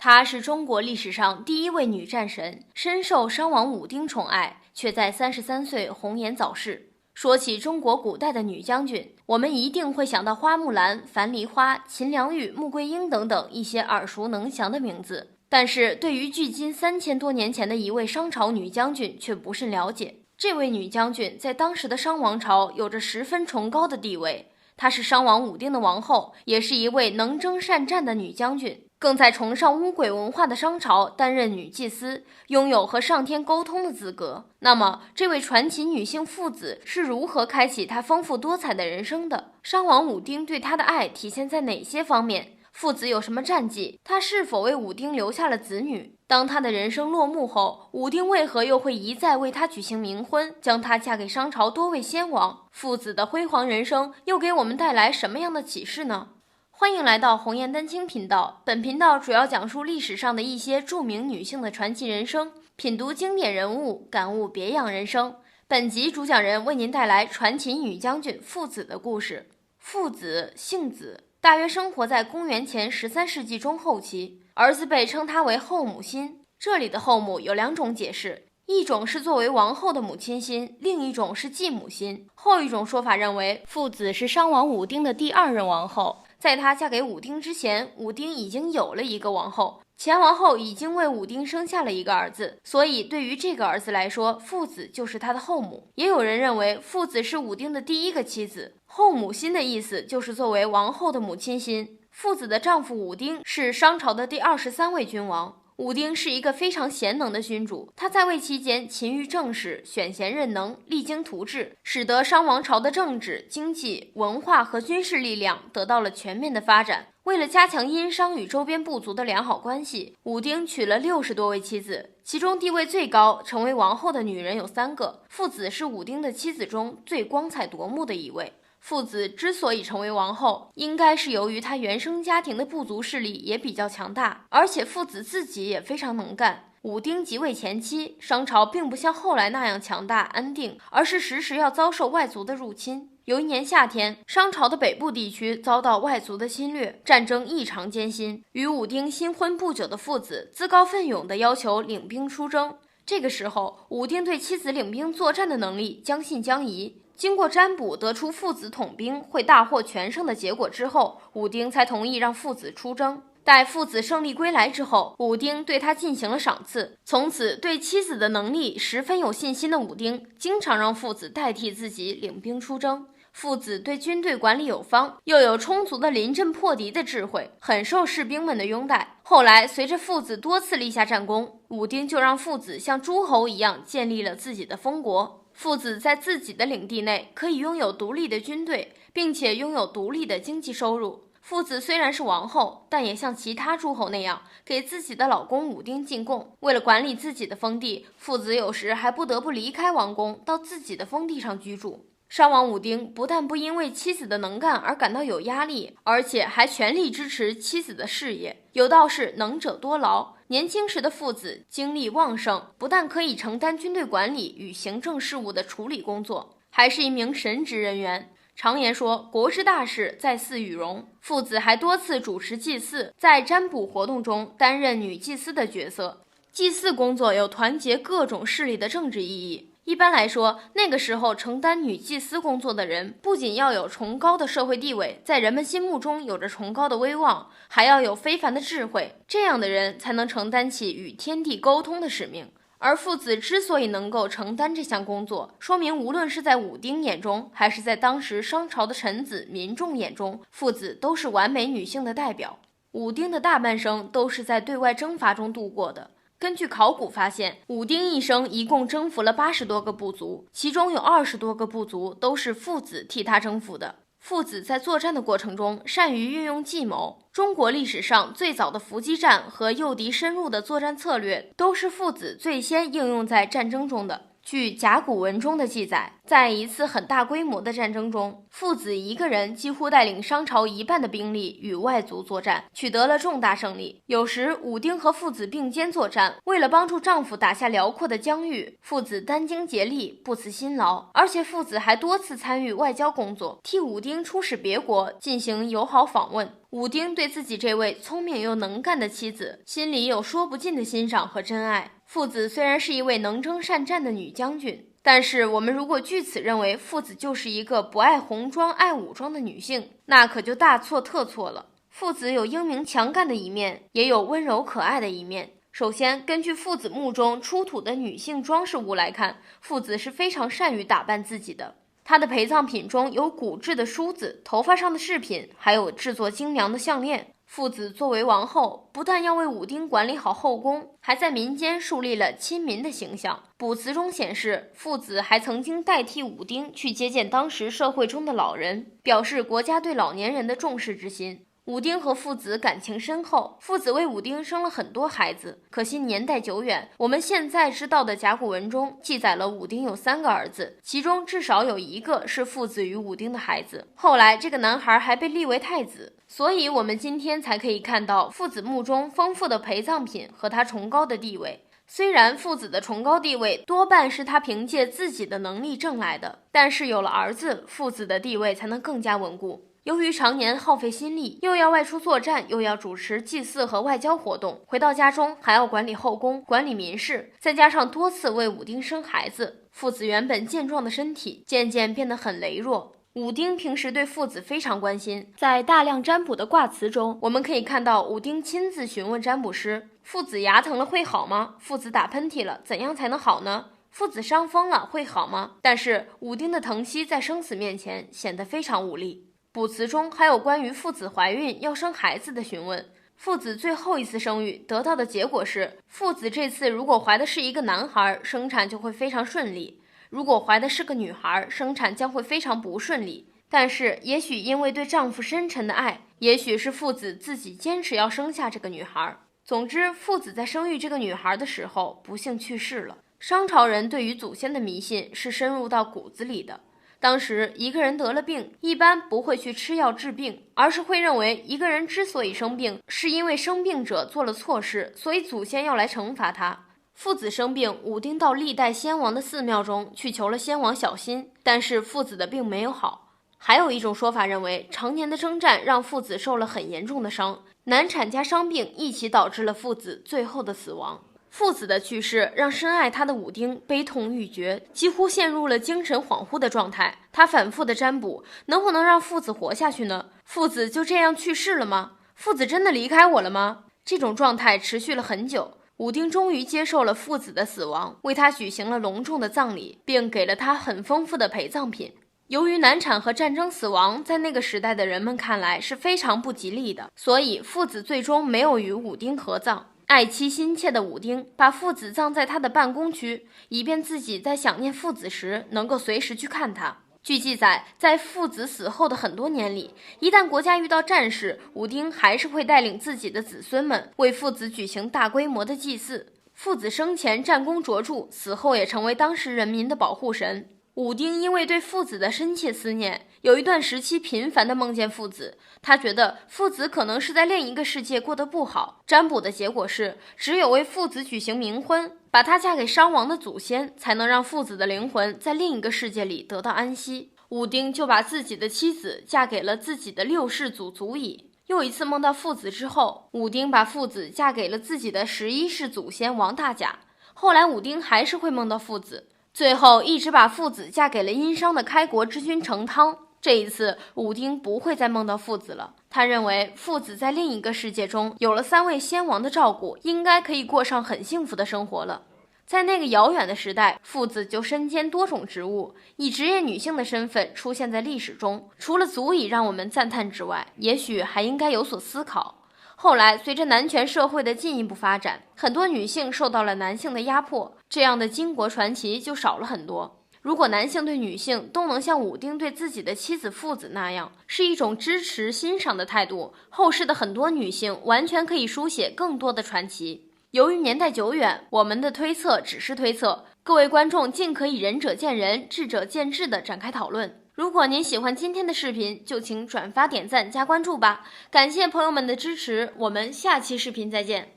她是中国历史上第一位女战神，深受商王武丁宠爱，却在33岁红颜早逝。说起中国古代的女将军，我们一定会想到花木兰、樊梨花、秦良玉、穆桂英等等一些耳熟能详的名字。但是对于距今3000多年前的一位商朝女将军却不甚了解。这位女将军在当时的商王朝有着十分崇高的地位，她是商王武丁的王后，也是一位能征善战的女将军，更在崇尚巫鬼文化的商朝担任女祭司，拥有和上天沟通的资格。那么这位传奇女性父子是如何开启她丰富多彩的人生的？商王武丁对她的爱体现在哪些方面？父子有什么战绩？他是否为武丁留下了子女？当他的人生落幕后，武丁为何又会一再为他举行冥婚，将她嫁给商朝多位先王？父子的辉煌人生又给我们带来什么样的启示呢？欢迎来到红颜丹青频道，本频道主要讲述历史上的一些著名女性的传奇人生，品读经典人物，感悟别样人生。本集主讲人为您带来传奇女将军父子的故事。父子姓子，大约生活在公元前13世纪中后期，儿子被称他为后母心。这里的后母有两种解释，一种是作为王后的母亲心，另一种是继母心。后一种说法认为，父子是商王武丁的第二任王后，在她嫁给武丁之前，武丁已经有了一个王后，前王后已经为武丁生下了一个儿子，所以对于这个儿子来说，父子就是他的后母。也有人认为，父子是武丁的第一个妻子。后母心的意思就是作为王后的母亲心。父子的丈夫武丁是商朝的第23位君王。武丁是一个非常贤能的君主，他在位期间勤于政事，选贤任能，励精图治，使得商王朝的政治、经济、文化和军事力量得到了全面的发展。为了加强殷商与周边部族的良好关系，武丁娶了60多位妻子，其中地位最高，成为王后的女人有3个。父子是武丁的妻子中最光彩夺目的一位。父子之所以成为王后，应该是由于他原生家庭的部族势力也比较强大，而且父子自己也非常能干。武丁即位前期，商朝并不像后来那样强大安定，而是时时要遭受外族的入侵。有一年夏天，商朝的北部地区遭到外族的侵略，战争异常艰辛。与武丁新婚不久的父子自告奋勇地要求领兵出征。这个时候，武丁对妻子领兵作战的能力将信将疑。经过占卜得出父子统兵会大获全胜的结果之后，武丁才同意让父子出征。待父子胜利归来之后，武丁对他进行了赏赐。从此对妻子的能力十分有信心的武丁，经常让父子代替自己领兵出征。父子对军队管理有方，又有充足的临阵破敌的智慧，很受士兵们的拥戴。后来随着父子多次立下战功，武丁就让父子像诸侯一样建立了自己的封国。父子在自己的领地内可以拥有独立的军队，并且拥有独立的经济收入。父子虽然是王后，但也像其他诸侯那样给自己的老公武丁进贡。为了管理自己的封地，父子有时还不得不离开王宫，到自己的封地上居住。商王武丁不但不因为妻子的能干而感到有压力，而且还全力支持妻子的事业。有道是能者多劳，年轻时的父子精力旺盛，不但可以承担军队管理与行政事务的处理工作，还是一名神职人员。常言说，国之大事，在祀与戎。父子还多次主持祭祀，在占卜活动中担任女祭司的角色。祭祀工作有团结各种势力的政治意义。一般来说，那个时候承担女祭司工作的人，不仅要有崇高的社会地位，在人们心目中有着崇高的威望，还要有非凡的智慧，这样的人才能承担起与天地沟通的使命。而父子之所以能够承担这项工作，说明无论是在武丁眼中，还是在当时商朝的臣子民众眼中，父子都是完美女性的代表。武丁的大半生都是在对外征伐中度过的。根据考古发现，武丁一生一共征服了80多个部族，其中有20多个部族都是父子替他征服的。父子在作战的过程中善于运用计谋，中国历史上最早的伏击战和诱敌深入的作战策略，都是父子最先应用在战争中的。据甲骨文中的记载，在一次很大规模的战争中，父子一个人几乎带领商朝一半的兵力与外族作战，取得了重大胜利。有时武丁和父子并肩作战，为了帮助丈夫打下辽阔的疆域，父子殚精竭力，不辞辛劳，而且父子还多次参与外交工作，替武丁出使别国，进行友好访问。武丁对自己这位聪明又能干的妻子，心里有说不尽的欣赏和真爱。父子虽然是一位能征善战的女将军，但是我们如果据此认为父子就是一个不爱红装爱武装的女性，那可就大错特错了。父子有英明强干的一面，也有温柔可爱的一面。首先，根据父子墓中出土的女性装饰物来看，父子是非常善于打扮自己的。他的陪葬品中有骨制的梳子、头发上的饰品，还有制作精良的项链。父子作为王后，不但要为武丁管理好后宫，还在民间树立了亲民的形象。卜辞中显示，父子还曾经代替武丁去接见当时社会中的老人，表示国家对老年人的重视之心。武丁和父子感情深厚，父子为武丁生了很多孩子。可惜年代久远，我们现在知道的甲骨文中记载了武丁有3个儿子，其中至少有1个是父子与武丁的孩子。后来这个男孩还被立为太子，所以我们今天才可以看到父子墓中丰富的陪葬品和他崇高的地位。虽然父子的崇高地位多半是他凭借自己的能力挣来的，但是有了儿子，父子的地位才能更加稳固。由于常年耗费心力，又要外出作战，又要主持祭祀和外交活动，回到家中还要管理后宫、管理民事，再加上多次为武丁生孩子，父子原本健壮的身体渐渐变得很羸弱。武丁平时对父子非常关心，在大量占卜的卦辞中，我们可以看到武丁亲自询问占卜师：父子牙疼了会好吗？父子打喷嚏了怎样才能好呢？父子伤风了会好吗？但是武丁的疼惜在生死面前显得非常无力。卜辞中还有关于父子怀孕要生孩子的询问，父子最后一次生育得到的结果是，父子这次如果怀的是一个男孩，生产就会非常顺利；如果怀的是个女孩，生产将会非常不顺利。但是也许因为对丈夫深沉的爱，也许是父子自己坚持要生下这个女孩。总之，父子在生育这个女孩的时候不幸去世了。商朝人对于祖先的迷信是深入到骨子里的。当时一个人得了病，一般不会去吃药治病，而是会认为一个人之所以生病，是因为生病者做了错事，所以祖先要来惩罚他。父子生病，武丁到历代先王的寺庙中去求了先王小心，但是父子的病没有好。还有一种说法认为，常年的征战让父子受了很严重的伤，难产加伤病一起导致了父子最后的死亡。父子的去世让深爱他的武丁悲痛欲绝，几乎陷入了精神恍惚的状态。他反复的占卜，能不能让父子活下去呢？父子就这样去世了吗？父子真的离开我了吗？这种状态持续了很久。武丁终于接受了父子的死亡，为他举行了隆重的葬礼，并给了他很丰富的陪葬品。由于难产和战争死亡在那个时代的人们看来是非常不吉利的，所以父子最终没有与武丁合葬。爱妻心切的武丁把父子葬在他的办公区，以便自己在想念父子时能够随时去看他。据记载，在父子死后的很多年里，一旦国家遇到战事，武丁还是会带领自己的子孙们为父子举行大规模的祭祀。父子生前战功卓著，死后也成为当时人民的保护神。武丁因为对父子的深切思念，有一段时期频繁地梦见父子。他觉得父子可能是在另一个世界过得不好。占卜的结果是，只有为父子举行冥婚，把他嫁给伤亡的祖先，才能让父子的灵魂在另一个世界里得到安息。武丁就把自己的妻子嫁给了自己的6世祖祖乙。又一次梦到父子之后，武丁把父子嫁给了自己的11世祖先王大甲。后来武丁还是会梦到父子，最后一直把父子嫁给了殷商的开国之君成汤。这一次武丁不会再梦到父子了，他认为父子在另一个世界中有了3位先王的照顾，应该可以过上很幸福的生活了。在那个遥远的时代，父子就身兼多种职务，以职业女性的身份出现在历史中，除了足以让我们赞叹之外，也许还应该有所思考。后来随着男权社会的进一步发展，很多女性受到了男性的压迫，这样的巾帼传奇就少了很多。如果男性对女性都能像武丁对自己的妻子父子那样，是一种支持欣赏的态度，后世的很多女性完全可以书写更多的传奇。由于年代久远，我们的推测只是推测，各位观众尽可以仁者见仁，智者见智地展开讨论。如果您喜欢今天的视频，就请转发点赞加关注吧。感谢朋友们的支持，我们下期视频再见。